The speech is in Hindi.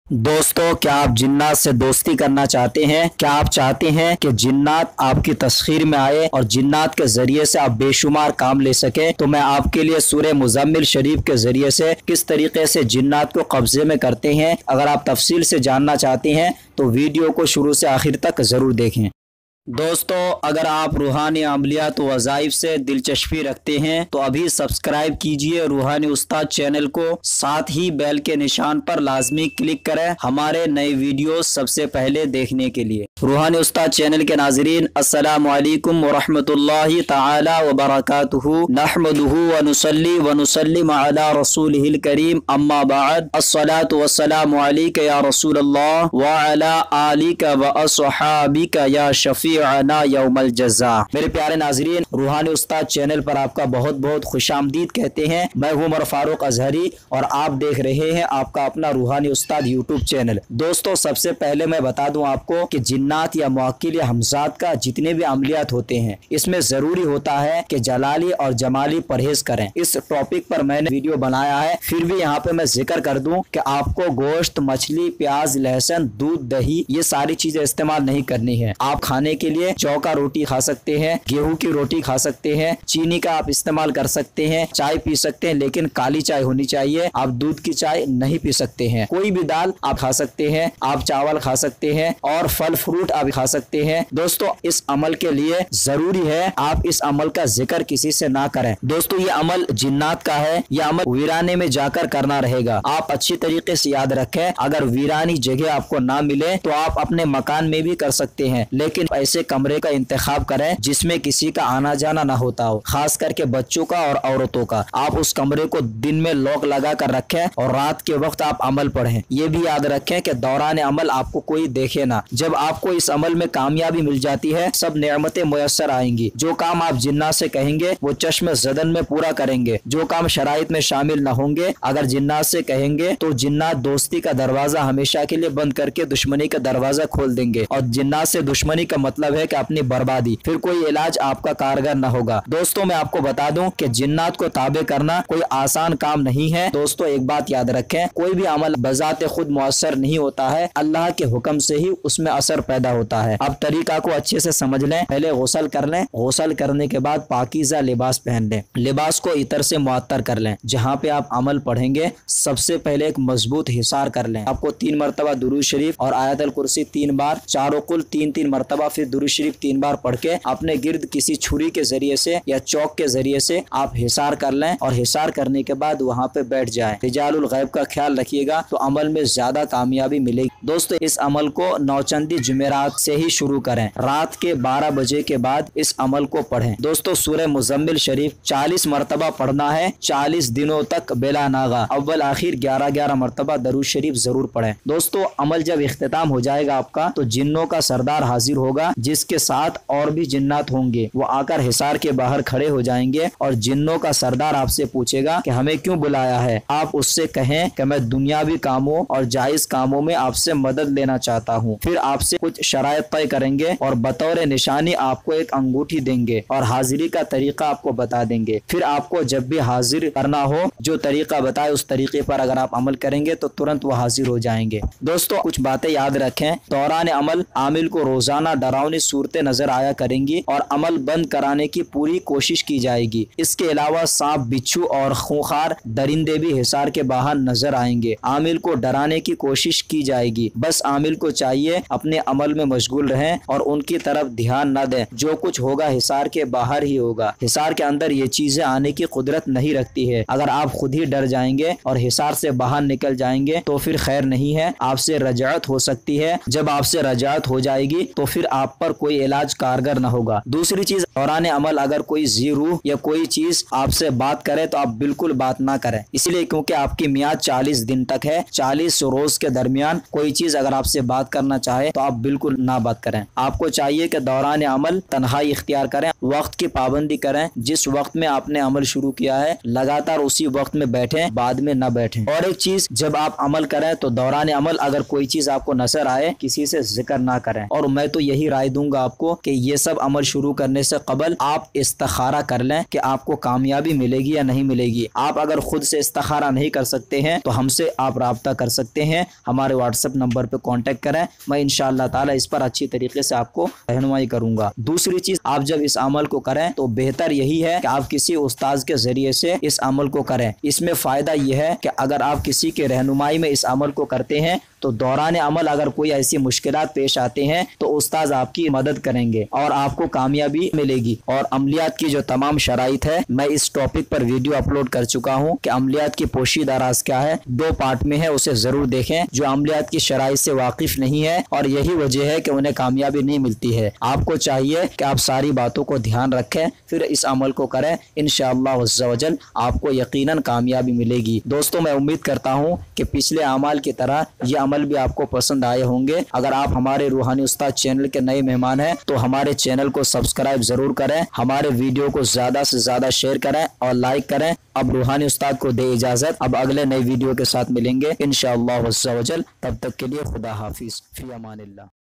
दोस्तों, क्या आप जिन्नात से दोस्ती करना चाहते हैं? क्या आप चाहते हैं कि जिन्नात आपकी तस्खीर में आए और जिन्नात के जरिए से आप बेशुमार काम ले सकें? तो मैं आपके लिए सूरह मुज़म्मिल शरीफ के जरिए से किस तरीके से जिन्नात को कब्जे में करते हैं, अगर आप तफसील से जानना चाहते हैं तो वीडियो को शुरू से आखिर तक ज़रूर देखें। दोस्तों, अगर आप रूहानी अमलियात व वज़ाइफ से दिलचस्पी रखते हैं तो अभी सब्सक्राइब कीजिए रूहानी उस्ताद चैनल को, साथ ही बेल के निशान पर लाजमी क्लिक करें हमारे नए वीडियो सबसे पहले देखने के लिए। रूहानी उस्ताद चैनल के नाज़रीन, अस्सलामु अलैकुम व रहमतुल्लाहि तआला व बरकातुहू। नहमदुहू व नुसल्ली व नुसल्लिम अला रसूलिहिल करीम, अम्मा बाद। अस्सलातु वस्सलामु अलैका या रसूलल्लाह व अला आलिका व अस्हाबिका या शफी यौमल जज़ा। मेरे प्यारे नाजरीन, रूहानी उस्ताद चैनल पर आपका बहुत बहुत खुशामदीद कहते हैं। मैं हूं उमर फारूक अजहरी और आप देख रहे हैं आपका अपना रूहानी उस्ताद यूट्यूब चैनल। दोस्तों, सबसे पहले मैं बता दूं आपको कि जिन्नात या मुअक्किल या हमजात का जितने भी अमलियात होते हैं, इसमें जरूरी होता है कि जलाली और जमाली परहेज करें। इस टॉपिक पर मैंने वीडियो बनाया है, फिर भी यहाँ पे मैं जिक्र कर दूं कि आपको गोश्त, मछली, प्याज, लहसुन, दूध, दही ये सारी चीजें इस्तेमाल नहीं करनी है। आप खाने के लिए जौ का रोटी खा सकते हैं, गेहूं की रोटी खा सकते हैं, चीनी का आप इस्तेमाल कर सकते हैं, चाय पी सकते हैं लेकिन काली चाय होनी चाहिए। आप दूध की चाय नहीं पी सकते हैं। कोई भी दाल आप खा सकते हैं, आप चावल खा सकते हैं और फल फ्रूट आप खा सकते हैं। दोस्तों, इस अमल के लिए जरूरी है आप इस अमल का जिक्र किसी से ना करें। दोस्तों, ये अमल जिन्नात का है, ये अमल वीराने में जाकर करना रहेगा। आप अच्छी तरीके से याद रखें, अगर वीरानी जगह आपको ना मिले तो आप अपने मकान में भी कर सकते हैं, लेकिन ऐसे कमरे का इंतखाब करें जिसमें किसी का आना जाना ना होता हो, खास करके बच्चों का और औरतों का। आप उस कमरे को दिन में लॉक लगा कर रखें और रात के वक्त आप अमल पढ़ें। ये भी याद रखें कि दौरान अमल आपको कोई देखे ना। जब आपको इस अमल में कामयाबी मिल जाती है, सब नेमतें मुयस्सर आएंगी। जो काम आप जिन्नात से कहेंगे वो चश्म ज़दन में पूरा करेंगे। जो काम शराइत में शामिल न होंगे, अगर जिन्नात से कहेंगे तो जिन्नात दोस्ती का दरवाजा हमेशा के लिए बंद करके दुश्मनी का दरवाजा खोल देंगे। और जिन्नात से दुश्मनी का मतलब है कि अपनी बर्बादी, फिर कोई इलाज आपका कारगर न होगा। दोस्तों, मैं आपको बता दूं कि जिन्नात को ताबे करना कोई आसान काम नहीं है। दोस्तों, एक बात याद रखें, कोई भी अमल बजाते खुद मुअस्सर नहीं होता है, अल्लाह के हुक्म से ही उसमें असर पैदा होता है। अब तरीका को अच्छे से समझ लें। पहले गुस्ल कर लें, गुस्ल करने के बाद पाकीज़ा लिबास पहन लें, लिबास को इतर से मुअत्तर कर लें। जहाँ पे आप अमल पढ़ेंगे सबसे पहले एक मजबूत हिसार कर लें। आपको 3 मरतबा दुरूद शरीफ और आयतुल कुर्सी 3 बार, चारों कुल 3-3 मरतबा, फिर दुरूद शरीफ 3 बार पढ़ के अपने गिर्द किसी छुरी के जरिए से या चौक के जरिए से आप हिसार कर लें और हिसार करने के बाद वहाँ पे बैठ जाएं। रिजालुल गैब का ख्याल रखिएगा तो अमल में ज्यादा कामयाबी मिलेगी। दोस्तों, इस अमल को नौचंदी जुमेरात से ही शुरू करें। रात के 12 बजे के बाद इस अमल को पढ़ें। दोस्तों, सूरह मुज़म्मिल शरीफ 40 मरतबा पढ़ना है, 40 दिनों तक बेला नागा। अव्वल आखिर 11-11 मरतबा दरूद शरीफ जरूर पढ़ें। दोस्तों, अमल जब इख्तिताम हो जाएगा आपका तो जिन्नों का सरदार हाजिर होगा, जिसके साथ और भी जिन्नात होंगे। वो आकर हिसार के बाहर खड़े हो जाएंगे और जिन्नों का सरदार आपसे पूछेगा कि हमें क्यों बुलाया है। आप उससे कहें कि मैं दुनियावी कामों और जायज कामों में आपसे मदद लेना चाहता हूँ। फिर आपसे कुछ शराइत तय करेंगे और बतौर निशानी आपको एक अंगूठी देंगे और हाजिरी का तरीका आपको बता देंगे। फिर आपको जब भी हाजिर करना हो, जो तरीका बताए उस तरीके पर अगर आप अमल करेंगे तो तुरंत वो हाजिर हो जाएंगे। दोस्तों, कुछ बातें याद रखें। दौरान अमल आमिल को रोजाना डरावनी सूरतें नजर आया करेंगी और अमल बंद कराने की पूरी कोशिश की जाएगी। इसके अलावा सांप, बिच्छू और खूंखार दरिंदे भी हिसार के बाहर नजर आएंगे। आमिल को डराने की कोशिश की जाएगी। बस आमिल को चाहिए अपने अमल में मशगूल रहें और उनकी तरफ ध्यान न दें। जो कुछ होगा हिसार के बाहर ही होगा। हिसार के अंदर ये चीजें आने की कुदरत नहीं रखती है। अगर आप खुद ही डर जाएंगे और हिसार से बाहर निकल जाएंगे तो फिर खैर नहीं है, आपसे रजाअत हो सकती है। जब आपसे रजाअत हो जाएगी तो फिर आप पर कोई इलाज कारगर न होगा। दूसरी चीज, दौरान अमल अगर कोई जीरू या कोई चीज आपसे बात करे तो आप बिल्कुल बात ना करें, इसलिए क्योंकि आपकी मियाद 40 दिन तक है। 40 रोज के दरमियान कोई चीज अगर आपसे बात करना चाहे तो आप बिल्कुल ना बात करें। आपको चाहिए कि दौरान अमल तन्हाई इख्तियार करें, वक्त की पाबंदी करें। जिस वक्त में आपने अमल शुरू किया है लगातार उसी वक्त में बैठें, बाद में ना बैठें। और एक चीज, जब आप अमल करें तो दौरान अमल अगर कोई चीज आपको नजर आए किसी से जिक्र ना करें। और मैं तो यही राय राय दूंगा आपको कि ये सब अमल शुरू करने से कबल आप इस्तिखारा कर लें कि आपको कामयाबी मिलेगी या नहीं मिलेगी। आप अगर खुद से इस्तिखारा नहीं कर सकते हैं तो हमसे आप राब्ता कर सकते हैं, हमारे व्हाट्सएप नंबर पे कांटेक्ट करें। मैं इंशाअल्लाह ताला इस पर अच्छी तरीके से आपको रहनुमाई करूंगा। दूसरी चीज, आप जब इस अमल को करें तो बेहतर यही है कि आप किसी उस्ताद के जरिए से इस अमल को करें। इसमें फायदा यह है कि अगर आप किसी के रहनुमाई में इस अमल को करते हैं तो दौरान अमल अगर कोई ऐसी मुश्किलात पेश आते हैं तो उस्ताद आपकी मदद करेंगे और आपको कामयाबी मिलेगी। और अमलियात की जो तमाम शराइत है, मैं इस टॉपिक पर वीडियो अपलोड कर चुका हूं कि अमलियात की पोशीदा राज क्या है, 2 पार्ट में है, उसे जरूर देखें। जो अमलियात की शराइत से वाकिफ नहीं है और यही वजह है कि उन्हें कामयाबी नहीं मिलती है, आपको चाहिए कि आप सारी बातों को ध्यान रखें, फिर इस अमल को करें। इंशाअल्लाह अज़्ज़ा वजल आपको यकीनन कामयाबी मिलेगी। दोस्तों, मैं उम्मीद करता हूँ कि पिछले अमाल की तरह ये अमल भी आपको पसंद आए होंगे। अगर आप हमारे रूहानी उस्ताद चैनल के नए मेहमान हैं तो हमारे चैनल को सब्सक्राइब जरूर करें, हमारे वीडियो को ज्यादा से ज्यादा शेयर करें और लाइक करें। अब रूहानी उस्ताद को दे इजाजत, अब अगले नए वीडियो के साथ मिलेंगे इंशाअल्लाह अज़्ज़ा वजल। तब तक के लिए खुदा हाफिज, फी अमानिल्लाह।